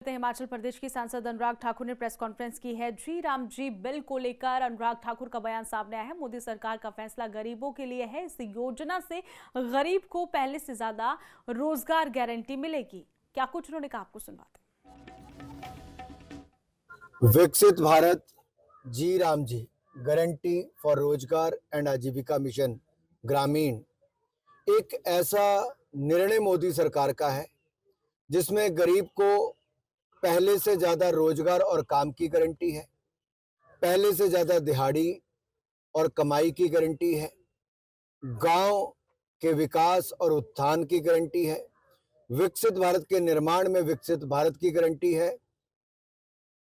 हिमाचल प्रदेश की सांसद अनुराग ठाकुर ने प्रेस कॉन्फ्रेंस की है। जी राम जी बिल को लेकर अनुराग ठाकुर का बयान सामने आया है। मोदी सरकार का फैसला गरीबों के लिए है। इस योजना से गरीब को पहले से ज्यादा रोजगार गारंटी मिलेगी। क्या कुछ उन्होंने कहा, आपको सुनवाते हैं। विकसित भारत जी राम जी गारंटी फॉर रोजगार एंड आजीविका मिशन ग्रामीण एक ऐसा निर्णय मोदी सरकार का है जिसमें गरीब को पहले से ज्यादा रोजगार और काम की गारंटी है, पहले से ज्यादा दिहाड़ी और कमाई की गारंटी है, गांव के विकास और उत्थान की गारंटी है, विकसित भारत के निर्माण में विकसित भारत की गारंटी है।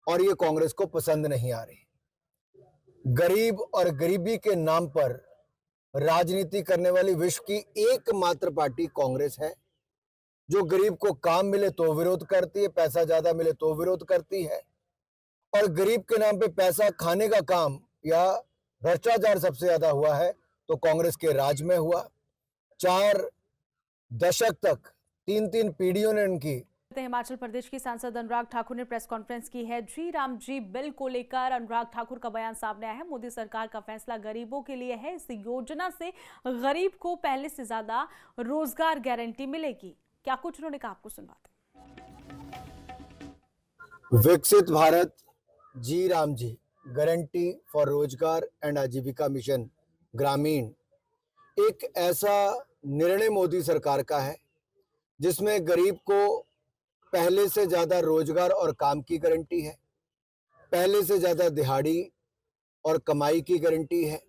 और ये कांग्रेस को पसंद नहीं आ रही। गरीब और गरीबी के नाम पर राजनीति करने वाली विश्व की एकमात्र पार्टी कांग्रेस है, जो गरीब को काम मिले तो विरोध करती है, पैसा ज्यादा मिले तो विरोध करती है। और गरीब के नाम पे पैसा खाने का काम या भ्रष्टाचार सबसे ज्यादा हुआ है तो कांग्रेस के राज में हुआ। 4 दशक तक 3 पीढ़ियों ने इनकी। हिमाचल प्रदेश की सांसद अनुराग ठाकुर ने प्रेस कॉन्फ्रेंस की है। जी राम जी बिल को लेकर अनुराग ठाकुर का बयान सामने आया है। मोदी सरकार का फैसला गरीबों के लिए है। इस योजना से गरीब को पहले से ज्यादा रोजगार गारंटी मिलेगी। क्या कुछ उन्होंने कहा, आपको सुनवाते हैं। विकसित भारत जी राम जी गारंटी फॉर रोजगार एंड आजीविका मिशन ग्रामीण एक ऐसा निर्णय मोदी सरकार का है जिसमें गरीब को पहले से ज्यादा रोजगार और काम की गारंटी है, पहले से ज्यादा दिहाड़ी और कमाई की गारंटी है,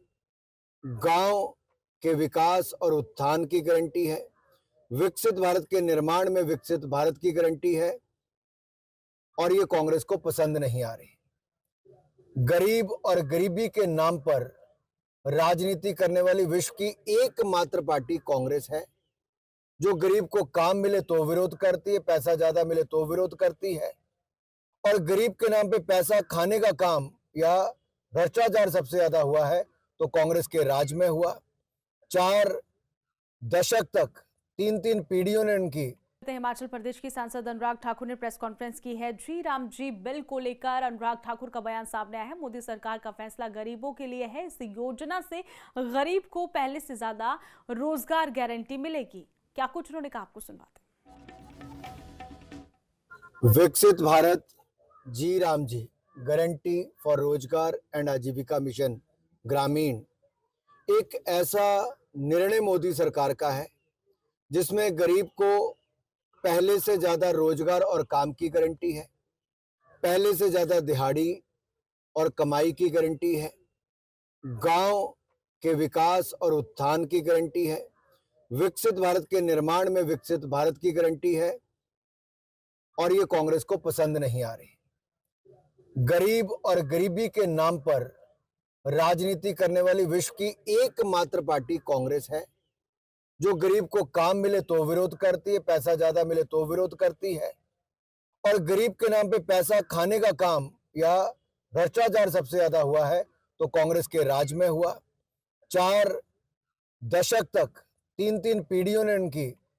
गांव के विकास और उत्थान की गारंटी है, विकसित भारत के निर्माण में विकसित भारत की गारंटी है। और ये कांग्रेस को पसंद नहीं आ रही। गरीब और गरीबी के नाम पर राजनीति करने वाली विश्व की एकमात्र पार्टी कांग्रेस है, जो गरीब को काम मिले तो विरोध करती है, पैसा ज्यादा मिले तो विरोध करती है। और गरीब के नाम पे पैसा खाने का काम या भ्रष्टाचार सबसे ज्यादा हुआ है तो कांग्रेस के राज में हुआ। 4 दशक तक 3 पीढ़ियों ने इनकी। हिमाचल प्रदेश की सांसद अनुराग ठाकुर ने प्रेस कॉन्फ्रेंस की है। जी राम जी बिल को लेकर अनुराग ठाकुर का बयान सामने आया है। मोदी सरकार का फैसला गरीबों के लिए है। इस योजना से गरीब को पहले से ज्यादा रोजगार गारंटी मिलेगी। क्या कुछ उन्होंने कहा, आपको सुनवाते हैं। विकसित भारत जी राम जी गारंटी फॉर रोजगार एंड आजीविका मिशन ग्रामीण एक ऐसा निर्णय मोदी सरकार का है जिसमें गरीब को पहले से ज्यादा रोजगार और काम की गारंटी है, पहले से ज्यादा दिहाड़ी और कमाई की गारंटी है, गांव के विकास और उत्थान की गारंटी है, विकसित भारत के निर्माण में विकसित भारत की गारंटी है। और ये कांग्रेस को पसंद नहीं आ रही। गरीब और गरीबी के नाम पर राजनीति करने वाली विश्व की एकमात्र पार्टी कांग्रेस है, जो गरीब को काम मिले तो विरोध करती है, पैसा ज्यादा मिले तो विरोध करती है। और गरीब के नाम पे पैसा खाने का काम या भ्रष्टाचार सबसे ज्यादा हुआ है तो कांग्रेस के राज में हुआ। 4 दशक तक 3 पीढ़ियों ने इनकी